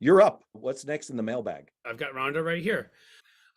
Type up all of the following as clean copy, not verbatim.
you're up. What's next in the mailbag? I've got Rhonda right here.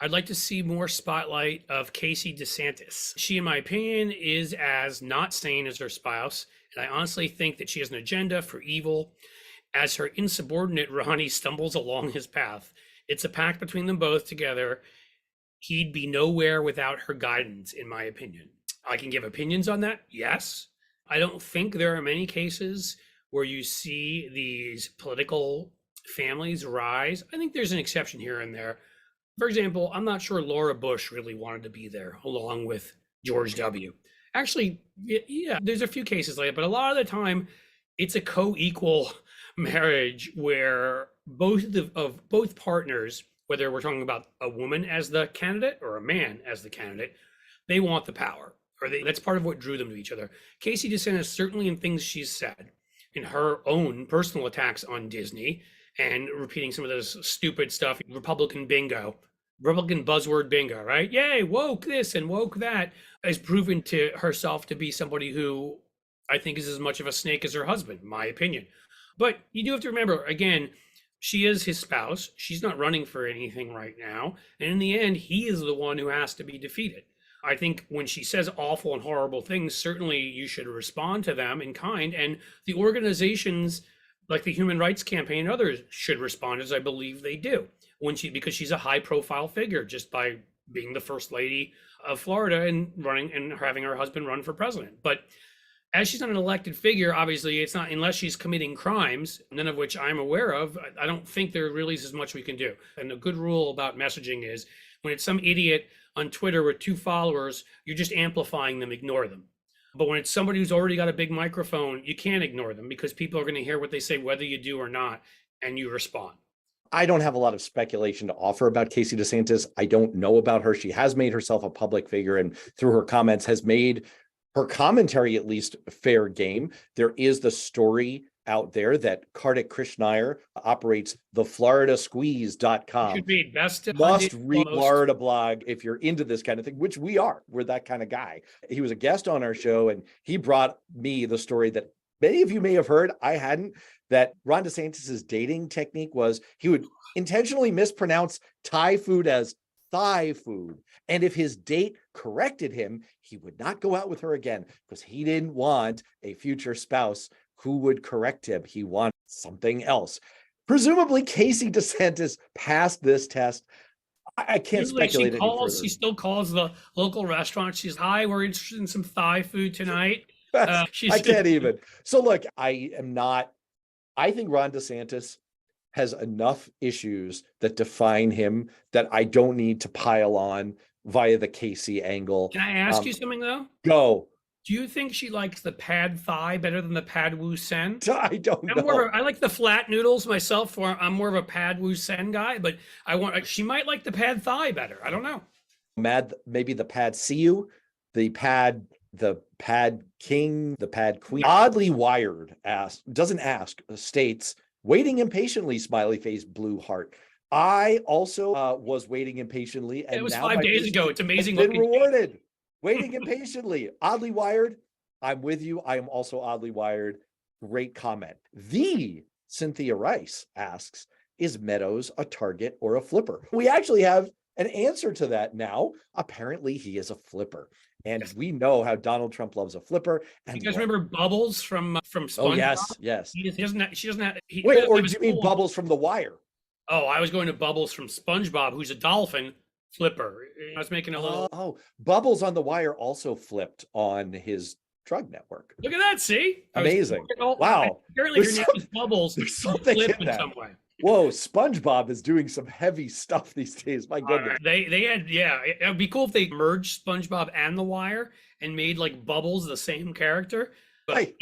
I'd like to see more spotlight of Casey DeSantis. She, in my opinion, is as not sane as her spouse, and I honestly think that she has an agenda for evil. As her insubordinate Ronnie stumbles along his path, it's a pact between them both together. He'd be nowhere without her guidance, in my opinion. I can give opinions on that, yes. I don't think there are many cases where you see these political families rise. I think there's an exception here and there. For example, I'm not sure Laura Bush really wanted to be there along with George W. Actually, yeah, there's a few cases like it, but a lot of the time it's a co-equal marriage where both partners, whether we're talking about a woman as the candidate or a man as the candidate, they want the power, or that's part of what drew them to each other. Casey DeSantis, certainly in things she's said, in her own personal attacks on Disney and repeating some of this stupid stuff, Republican bingo, Republican buzzword bingo, right? Yay, woke this and woke that, has proven to herself to be somebody who I think is as much of a snake as her husband, in my opinion. But you do have to remember, again, she is his spouse. She's not running for anything right now. And in the end, he is the one who has to be defeated. I think when she says awful and horrible things, certainly you should respond to them in kind. And the organizations like the Human Rights Campaign and others should respond, as I believe they do, because she's a high profile figure just by being the first lady of Florida and running and having her husband run for president. But as she's not an elected figure, obviously it's not, unless she's committing crimes, none of which I'm aware of, I don't think there really is as much we can do. And a good rule about messaging is when it's some idiot on Twitter with 2 followers, you're just amplifying them, ignore them. But when it's somebody who's already got a big microphone, you can't ignore them because people are going to hear what they say, whether you do or not, and you respond. I don't have a lot of speculation to offer about Casey DeSantis. I don't know about her. She has made herself a public figure and through her comments has made her commentary at least fair game. There is the story out there that Kartik Krishnaiyer operates the floridasqueeze.com. Should be best Must read Florida blog if you're into this kind of thing, which we are. We're that kind of guy. He was a guest on our show and he brought me the story that many of you may have heard, I hadn't, that Ron DeSantis's dating technique was he would intentionally mispronounce Thai food as thigh food. And if his date corrected him, he would not go out with her again because he didn't want a future spouse who would correct him. He wanted something else. Presumably, Casey DeSantis passed this test. I can't speculate any further. She still calls the local restaurant. She's, hi, we're interested in some Thai food tonight. I can't even. So look, I think Ron DeSantis has enough issues that define him that I don't need to pile on via the Casey angle. Can I ask you something though? Go. Do you think she likes the pad thigh better than the pad wu sen? I don't know. I like the flat noodles myself. I'm more of a pad wu sen guy, but she might like the pad thigh better. I don't know. Maybe the pad siu, the pad king, the pad queen. Oddly Wired states, waiting impatiently, smiley face, blue heart. I also was waiting impatiently. And it was 5 days ago. It's amazing. Been rewarded. Waiting impatiently. Oddly Wired. I'm with you. I am also oddly wired. Great comment. The Cynthia Rice asks, is Meadows a target or a flipper? We actually have an answer to that now. Apparently he is a flipper. And we know how Donald Trump loves a flipper. And you guys remember Bubbles from SpongeBob? Oh, yes. She doesn't have. Wait, or do you mean Bubbles from The Wire? Oh, I was going to Bubbles from SpongeBob, who's a dolphin flipper. I was making a little. Oh, Bubbles on The Wire also flipped on his drug network. Look at that! See, amazing! Wow. Apparently, your name is Bubbles. There's something in some way. Whoa, SpongeBob is doing some heavy stuff these days. My goodness. They had, it would be cool if they merged SpongeBob and The Wire and made like Bubbles the same character. But,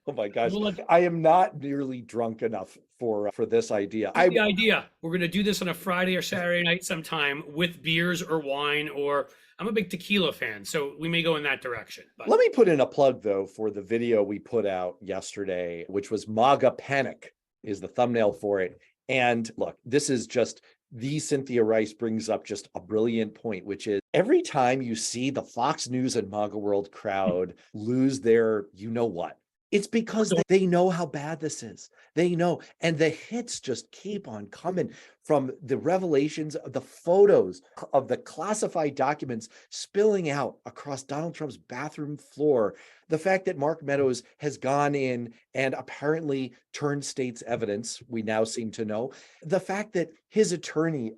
oh my gosh, I am not nearly drunk enough for this idea. The idea we're going to do this on a Friday or Saturday night sometime with beers or wine, or I'm a big tequila fan, so we may go in that direction. But. Let me put in a plug though for the video we put out yesterday, which was MAGA Panic is the thumbnail for it. And look, this is just the Cynthia Rice brings up just a brilliant point, which is every time you see the Fox News and MAGA World crowd lose their, you know what, It's because they know how bad this is. They know. And the hits just keep on coming, from the revelations of the photos of the classified documents spilling out across Donald Trump's bathroom floor. The fact that Mark Meadows has gone in and apparently turned state's evidence, we now seem to know. The fact that his attorney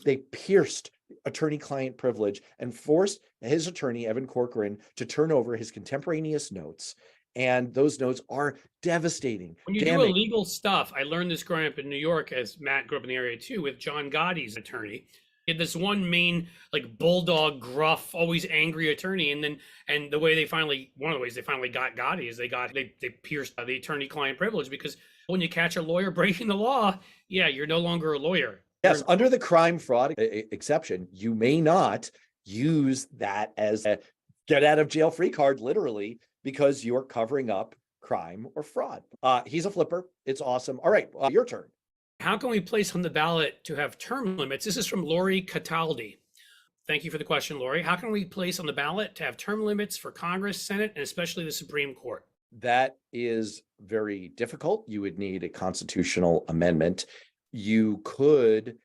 they pierced attorney-client privilege and forced his attorney, Evan Corcoran, to turn over his contemporaneous notes. And those notes are devastating. When you do illegal stuff, I learned this growing up in New York, as Matt grew up in the area too, with John Gotti's attorney. He had this one main, like, bulldog, gruff, always angry attorney, and the way one of the ways they finally got Gotti is they pierced the attorney-client privilege, because when you catch a lawyer breaking the law, yeah, you're no longer a lawyer. Yes, under the crime fraud exception, you may not use that as a get out of jail free card, literally, because you're covering up crime or fraud. He's a flipper. It's awesome. All right, your turn. How can we place on the ballot to have term limits? This is from Lori Cataldi. Thank you for the question, Lori. How can we place on the ballot to have term limits for Congress, Senate, and especially the Supreme Court? That is very difficult. You would need a constitutional amendment. You could,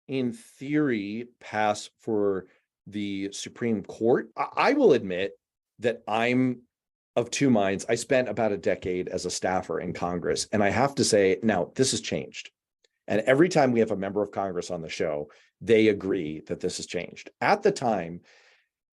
in theory, pass for the Supreme Court. I will admit that I'm of two minds. I spent about a decade as a staffer in Congress, and I have to say, now this has changed. And every time we have a member of Congress on the show, they agree that this has changed. At the time,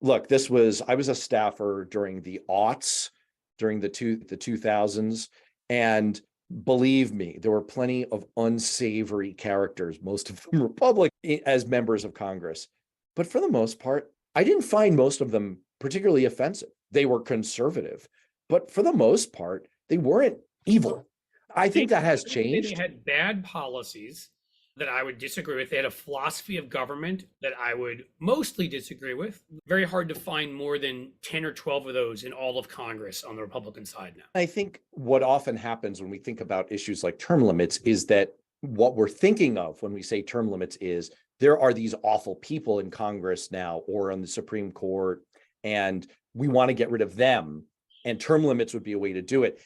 look, I was a staffer during the aughts, during the 2000s, and believe me, there were plenty of unsavory characters, most of them Republican, as members of Congress. But for the most part, I didn't find most of them particularly offensive. They were conservative, but for the most part, they weren't evil. I think that has changed. They had bad policies that I would disagree with. They had a philosophy of government that I would mostly disagree with. Very hard to find more than 10 or 12 of those in all of Congress on the Republican side now. I think what often happens when we think about issues like term limits is that what we're thinking of when we say term limits is there are these awful people in Congress now or on the Supreme Court, and we want to get rid of them, and term limits would be a way to do it.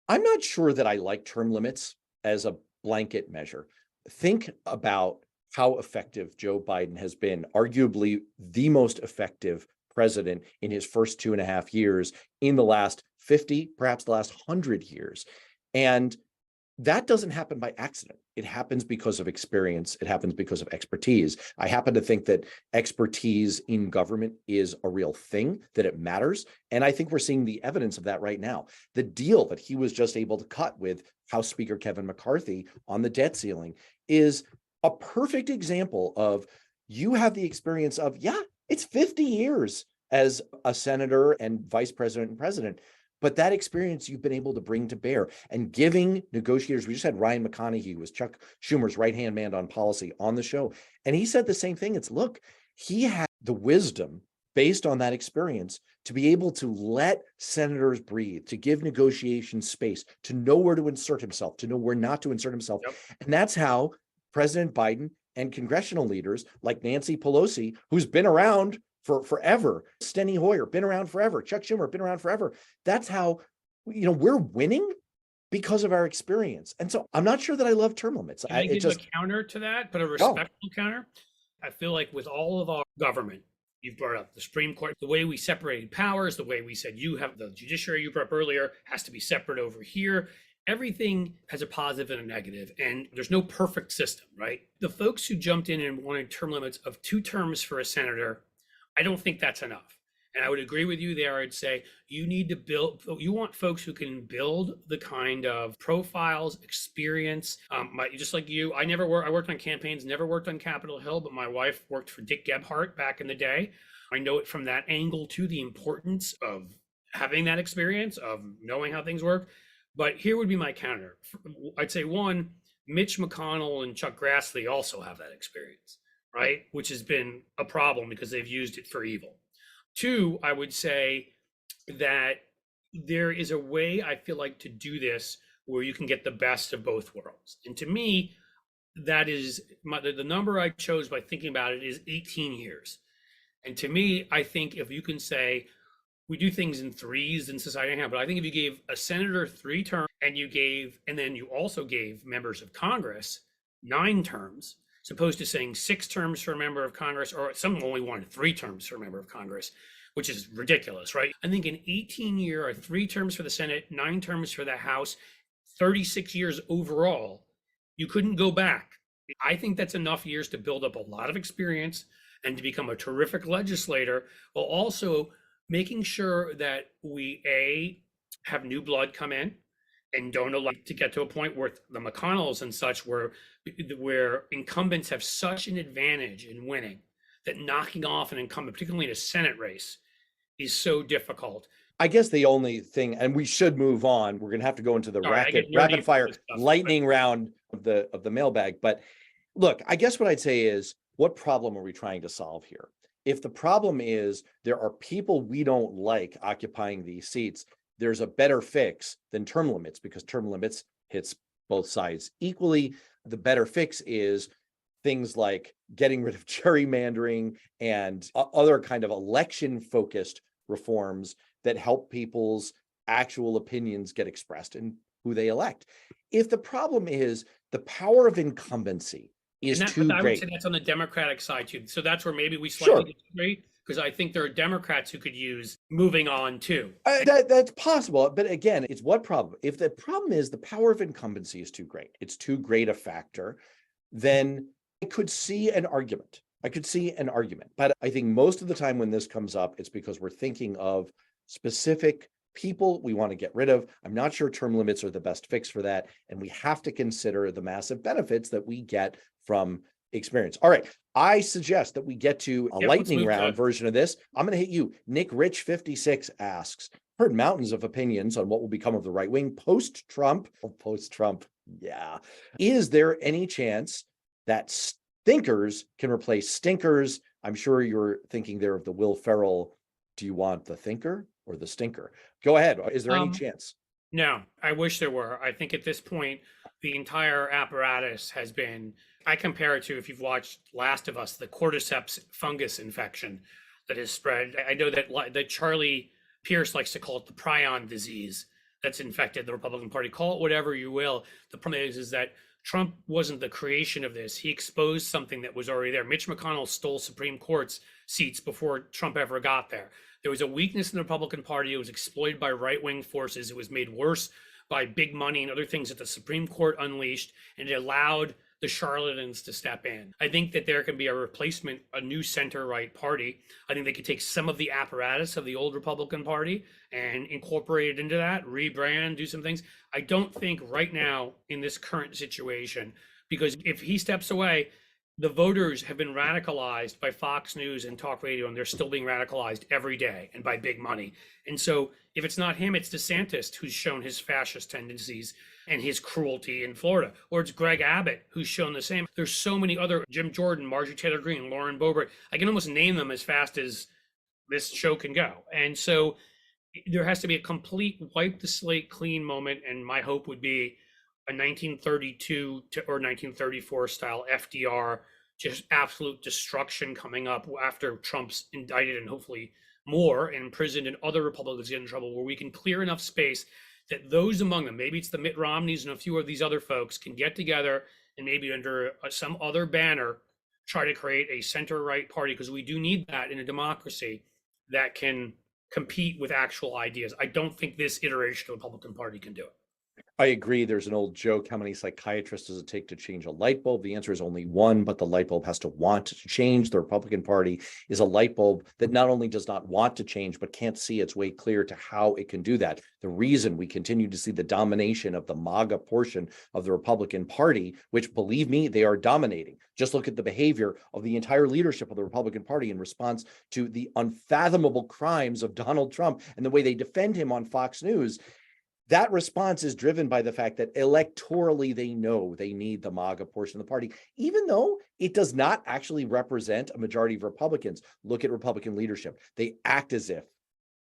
I'm not sure that I like term limits as a blanket measure. Think about how effective Joe Biden has been, arguably the most effective president in his first 2.5 years in the last 50, perhaps the last 100 years. And that doesn't happen by accident. It happens because of experience. It happens because of expertise. I happen to think that expertise in government is a real thing, that it matters. And I think we're seeing the evidence of that right now. The deal that he was just able to cut with House Speaker Kevin McCarthy on the debt ceiling is a perfect example of, you have the experience of, yeah, it's 50 years as a senator and vice president and president. But that experience you've been able to bring to bear and giving negotiators. We just had Ryan McConaughey, who was Chuck Schumer's right-hand man on policy, on the show. And he said the same thing. It's, look, he had the wisdom based on that experience to be able to let senators breathe, to give negotiation space, to know where to insert himself, to know where not to insert himself. Yep. And that's how President Biden and congressional leaders like Nancy Pelosi, who's been around for forever, Steny Hoyer, been around forever, Chuck Schumer, been around forever. That's how, we're winning because of our experience. And so I'm not sure that I love term limits. I give a counter to that, but a respectful counter. I feel like with all of our government, you've brought up the Supreme Court, the way we separated powers, the way we said you have the judiciary you brought up earlier has to be separate over here. Everything has a positive and a negative, and there's no perfect system, right? The folks who jumped in and wanted term limits of 2 terms for a senator, I don't think that's enough. And I would agree with you there. I'd say you want folks who can build the kind of profiles, experience. Just like you, I worked on campaigns, never worked on Capitol Hill, but my wife worked for Dick Gebhardt back in the day. I know it from that angle too, the importance of having that experience, of knowing how things work. But here would be my counter. I'd say, one, Mitch McConnell and Chuck Grassley also have that experience, right? Which has been a problem because they've used it for evil. 2, I would say that there is a way, I feel like, to do this where you can get the best of both worlds. And to me, that is the number I chose by thinking about it is 18 years. And to me, I think if you can say, we do things in threes in society now, but I think if you gave a senator 3 terms and then you also gave members of Congress 9 terms, as opposed to saying 6 terms for a member of Congress, or some only wanted 3 terms for a member of Congress, which is ridiculous, right? I think an 18-year or 3 terms for the Senate, 9 terms for the House, 36 years overall, you couldn't go back. I think that's enough years to build up a lot of experience and to become a terrific legislator, while also making sure that we have new blood come in and don't allow to get to a point where the McConnells and such where incumbents have such an advantage in winning that knocking off an incumbent, particularly in a Senate race, is so difficult. I guess the only thing, and we should move on, we're going to have to go into the rapid fire lightning round of the mailbag. But look, I guess what I'd say is, what problem are we trying to solve here? If the problem is there are people we don't like occupying these seats, there's a better fix than term limits, because term limits hits both sides equally. The better fix is things like getting rid of gerrymandering and other kind of election-focused reforms that help people's actual opinions get expressed in who they elect. If the problem is the power of incumbency is too I would great. say that's on the Democratic side too. So that's where maybe we slightly disagree, because I think there are Democrats who could use moving on too. That's possible. But again, it's what problem? If the problem is the power of incumbency is too great, it's too great a factor, then I could see an argument. But I think most of the time when this comes up, it's because we're thinking of specific people we want to get rid of. I'm not sure term limits are the best fix for that. And we have to consider the massive benefits that we get from experience. All right. I suggest that we get to a lightning round version of this. I'm going to hit you. Nick Rich 56 asks, heard mountains of opinions on what will become of the right wing post-Trump. Yeah. Is there any chance that thinkers can replace stinkers? I'm sure you're thinking there of the Will Ferrell. Do you want the thinker or the stinker? Go ahead. Is there any chance? No, I wish there were. I think at this point, the entire apparatus has been, I compare it to, if you've watched Last of Us, the cordyceps fungus infection that has spread. I know that Charlie Pierce likes to call it the prion disease that's infected the Republican Party. Call it whatever you will. The problem is that Trump wasn't the creation of this. He exposed something that was already there. Mitch McConnell stole Supreme Court's seats before Trump ever got there. There was a weakness in the Republican Party. It was exploited by right-wing forces. It was made worse by big money and other things that the Supreme Court unleashed, and it allowed the charlatans to step in. I think that there can be a replacement, a new center-right party. I think they could take some of the apparatus of the old Republican Party and incorporate it into that, rebrand, do some things. I don't think right now in this current situation, because if he steps away, the voters have been radicalized by Fox News and talk radio, and they're still being radicalized every day and by big money. And so if it's not him, it's DeSantis who's shown his fascist tendencies and his cruelty in Florida, or it's Greg Abbott who's shown the same. There's so many other, Jim Jordan, Marjorie Taylor Greene, Lauren Boebert. I can almost name them as fast as this show can go. And so there has to be a complete wipe the slate clean moment. And my hope would be a 1932 or 1934 style FDR, just absolute destruction coming up after Trump's indicted and hopefully more and imprisoned, and other Republicans get in trouble, where we can clear enough space that those among them, maybe it's the Mitt Romneys and a few of these other folks, can get together and maybe under some other banner try to create a center-right party, because we do need that in a democracy that can compete with actual ideas. I don't think this iteration of the Republican Party can do it. I agree. There's an old joke. How many psychiatrists does it take to change a light bulb? The answer is only one, but the light bulb has to want to change. The Republican Party is a light bulb that not only does not want to change, but can't see its way clear to how it can do that. The reason we continue to see the domination of the MAGA portion of the Republican Party, which, believe me, they are dominating. Just look at the behavior of the entire leadership of the Republican Party in response to the unfathomable crimes of Donald Trump and the way they defend him on Fox News. That response is driven by the fact that electorally they know they need the MAGA portion of the party, even though it does not actually represent a majority of Republicans. Look at Republican leadership. They act as if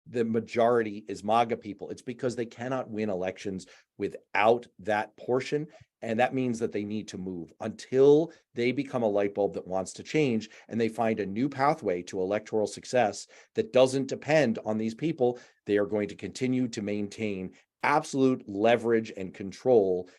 the majority is MAGA people. It's because they cannot win elections without that portion. And that means that they need to move until they become a light bulb that wants to change and they find a new pathway to electoral success that doesn't depend on these people. They are going to continue to maintain absolute leverage and control